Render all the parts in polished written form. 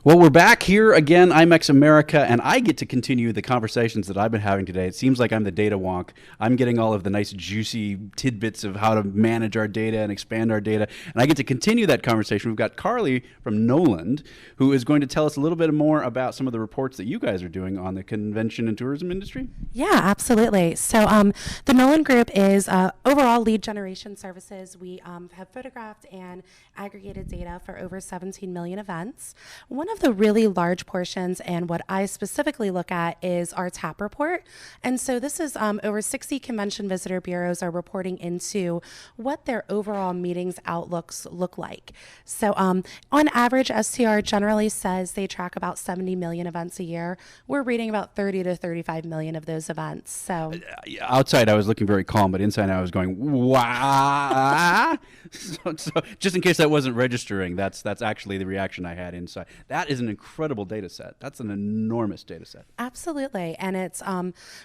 Well, we're back here again, IMEX America, and I get to continue the conversations that I've been having today. It seems like I'm the data wonk. I'm getting all of the nice, juicy tidbits of how to manage our data and expand our data, and I get to continue that conversation. We've got Carleigh from Noland, who is going to tell us a little bit more about some of the reports that you guys are doing on the convention and tourism industry. Yeah, absolutely. So the Noland Group is overall lead generation services. We have photographed and aggregated data for over 17 million events. One of the really large portions, and what I specifically look at, is our TAP report. And so this is over 60 convention visitor bureaus are reporting into what their overall meetings outlooks look like. So on average, STR generally says they track about 70 million events a year. We're reading about 30 to 35 million of those events. So outside, I was looking very calm, but inside, I was going, wow. so just in case that wasn't registering, that's actually the reaction I had inside. That is an incredible data set. That's an enormous data set. Absolutely. And it's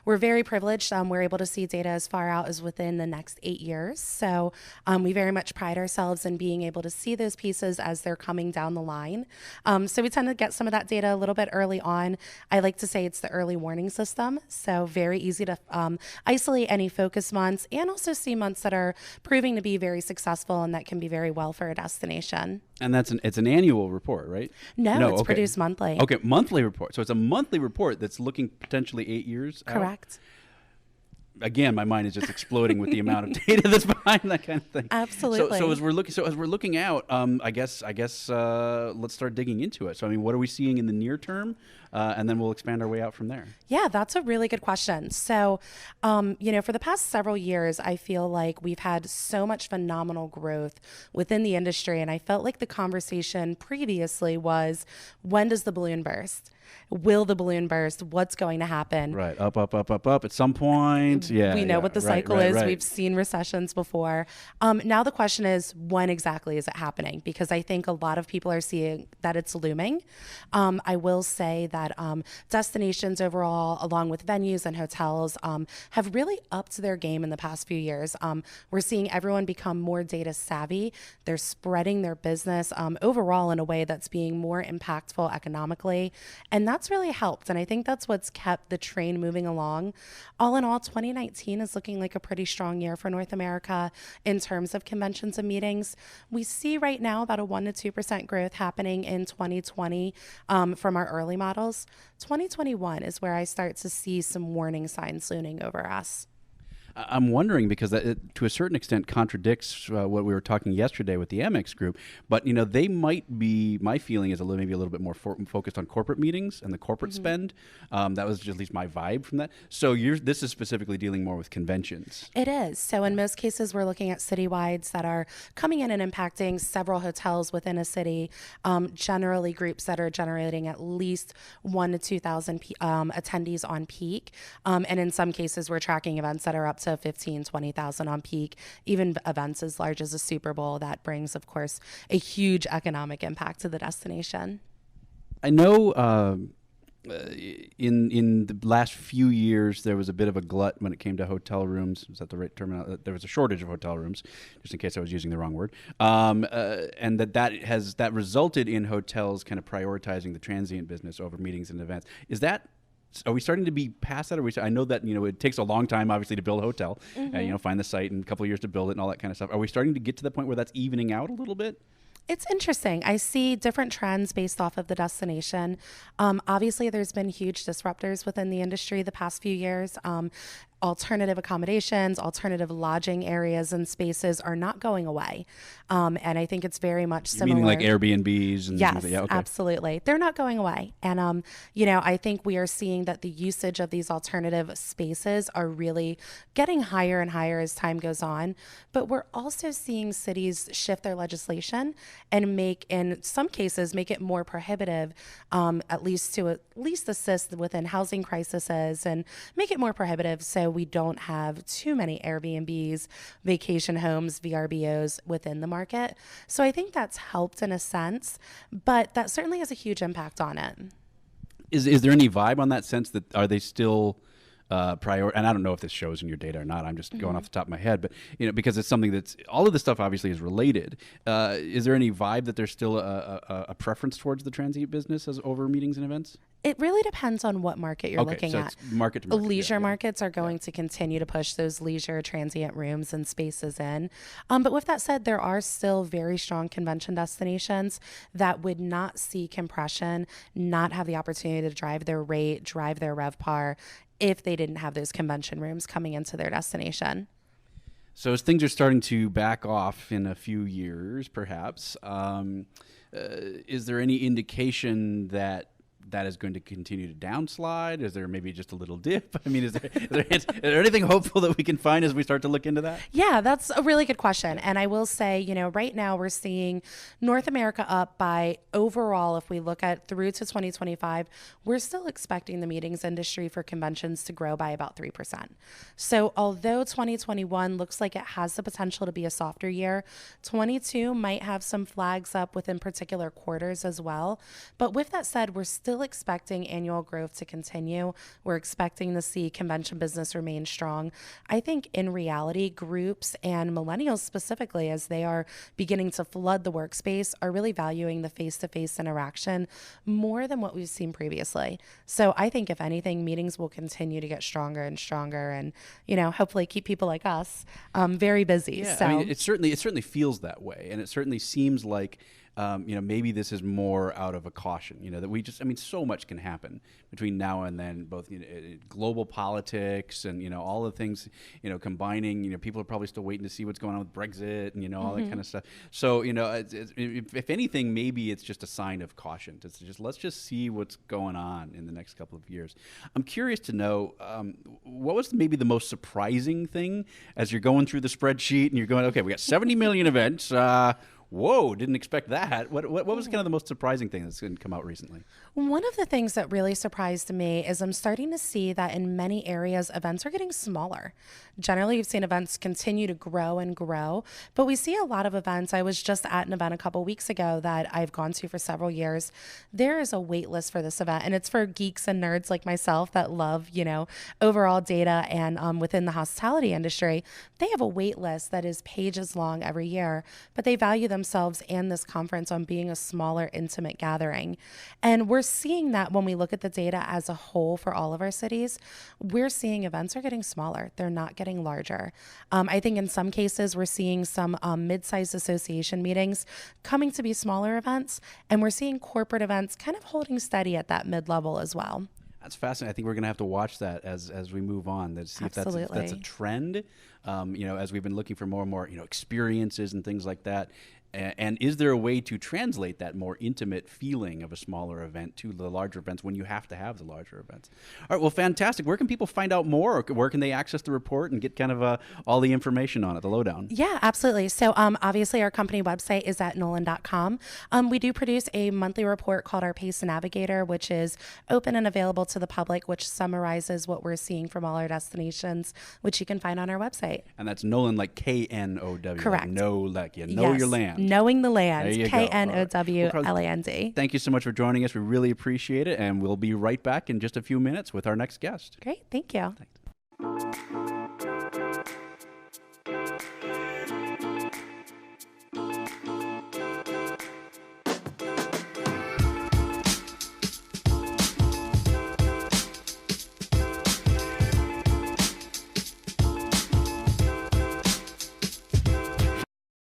we're very privileged. We're able to see data as far out as within the next 8 years. So we very much pride ourselves in being able to see those pieces as they're coming down the line. So we tend to get some of that data a little bit early on. I like to say it's the early warning system. So very easy to isolate any focus months and also see months that are proving to be very successful and that can be very well for a destination. And it's an annual report, right? No, it's produced monthly. Okay, monthly report. So it's a monthly report that's looking potentially 8 years out? Correct. Again, my mind is just exploding with the amount of data that's behind that kind of thing. Absolutely. So as we're looking out, I guess let's start digging into it. So I mean, what are we seeing in the near term, and then we'll expand our way out from there. Yeah, that's a really good question. So, for the past several years, I feel like we've had so much phenomenal growth within the industry, and I felt like the conversation previously was, when does the balloon burst? Will the balloon burst? What's going to happen? Right, up at some point. Yeah, we know what the cycle is. Right. We've seen recessions before. Now the question is, when exactly is it happening? Because I think a lot of people are seeing that it's looming. I will say that destinations overall, along with venues and hotels, have really upped their game in the past few years. We're seeing everyone become more data savvy. They're spreading their business overall in a way that's being more impactful economically. And that's really helped. And I think that's what's kept the train moving along. All in all, 2019 is looking like a pretty strong year for North America in terms of conventions and meetings. We see right now about a 1% to 2% growth happening in 2020 from our early models. 2021 is where I start to see some warning signs looming over us. I'm wondering because that to a certain extent contradicts what we were talking yesterday with the IMEX group, but they might be, my feeling is maybe a little bit more focused on corporate meetings and the corporate spend. That was at least my vibe from that. So this is specifically dealing more with conventions. It is. So in most cases, we're looking at citywides that are coming in and impacting several hotels within a city, generally groups that are generating at least 1,000 to 2,000 attendees on peak. And in some cases, we're tracking events that are up to 15,000, 20,000 on peak, even events as large as a Super Bowl. That brings, of course, a huge economic impact to the destination. I know in the last few years, there was a bit of a glut when it came to hotel rooms. Is that the right term? There was a shortage of hotel rooms, just in case I was using the wrong word. And that resulted in hotels kind of prioritizing the transient business over meetings and events. Are we starting to be past that? I know that it takes a long time, obviously, to build a hotel. Find the site and a couple of years to build it and all that kind of stuff. Are we starting to get to the point where that's evening out a little bit? It's interesting. I see different trends based off of the destination. Obviously, there's been huge disruptors within the industry the past few years. Alternative accommodations, alternative lodging areas and spaces are not going away. And I think it's very much similar. Meaning like Airbnbs? And yes, yeah, okay. Absolutely. They're not going away. And, I think we are seeing that the usage of these alternative spaces are really getting higher and higher as time goes on. But we're also seeing cities shift their legislation and in some cases, make it more prohibitive, at least assist within housing crises and make it more prohibitive so we don't have too many Airbnbs, vacation homes, VRBOs within the market. So I think that's helped in a sense, but that certainly has a huge impact on it. Is there any vibe on that sense that are they still and I don't know if this shows in your data or not. I'm just going off the top of my head, but because it's something that's all of this stuff obviously is related. Is there any vibe that there's still a preference towards the transient business as over meetings and events? It really depends on what market you're looking at. It's market to market. Leisure markets are going to continue to push those leisure transient rooms and spaces in. But with that said, there are still very strong convention destinations that would not see compression, not have the opportunity to drive their rate, drive their RevPAR if they didn't have those convention rooms coming into their destination. So as things are starting to back off in a few years, perhaps, is there any indication that is going to continue to downslide? Is there maybe just a little dip? I mean, is there anything hopeful that we can find as we start to look into that? Yeah, that's a really good question. And I will say, right now we're seeing North America up by overall, if we look at through to 2025, we're still expecting the meetings industry for conventions to grow by about 3%. So although 2021 looks like it has the potential to be a softer year, 22 might have some flags up within particular quarters as well. But with that said, we're still expecting annual growth to continue. We're expecting to see convention business remain strong. I think in reality, groups and millennials specifically, as they are beginning to flood the workspace, are really valuing the face-to-face interaction more than what we've seen previously. So I think if anything, meetings will continue to get stronger and stronger and, hopefully keep people like us very busy. Yeah, so I mean, it certainly feels that way. And it certainly seems like maybe this is more out of a caution, that so much can happen between now and then, both global politics and, all the things, combining, people are probably still waiting to see what's going on with Brexit and, all that kind of stuff. So, if anything, maybe it's just a sign of caution. Let's just see what's going on in the next couple of years. I'm curious to know, what was maybe the most surprising thing as you're going through the spreadsheet and you're going, okay, we got 70 million events, whoa, didn't expect that. What was kind of the most surprising thing that's going to come out recently? One of the things that really surprised me is I'm starting to see that in many areas, events are getting smaller. Generally, you've seen events continue to grow and grow, but we see a lot of events. I was just at an event a couple weeks ago that I've gone to for several years. There is a wait list for this event, and it's for geeks and nerds like myself that love, overall data and within the hospitality industry. They have a wait list that is pages long every year, but they value themselves and this conference on being a smaller, intimate gathering. And we're seeing that when we look at the data as a whole for all of our cities, we're seeing events are getting smaller. They're not getting larger. I think in some cases, we're seeing some mid-sized association meetings coming to be smaller events, and we're seeing corporate events kind of holding steady at that mid-level as well. That's fascinating. I think we're going to have to watch that as we move on to see if that's a trend. As we've been looking for more and more, experiences and things like that. And is there a way to translate that more intimate feeling of a smaller event to the larger events when you have to have the larger events? All right, well, fantastic. Where can people find out more? Or where can they access the report and get kind of all the information on it, the lowdown? Yeah, absolutely. So obviously our company website is at nolan.com. We do produce a monthly report called our Pace Navigator, which is open and available to the public, which summarizes what we're seeing from all our destinations, which you can find on our website. And that's Nolan, like K-N-O-W. Correct. Know your land. Knowing the land. There you go. K-N-O-W-L-A-N-D. Thank you so much for joining us. We really appreciate it. And we'll be right back in just a few minutes with our next guest. Great. Thank you. Thanks.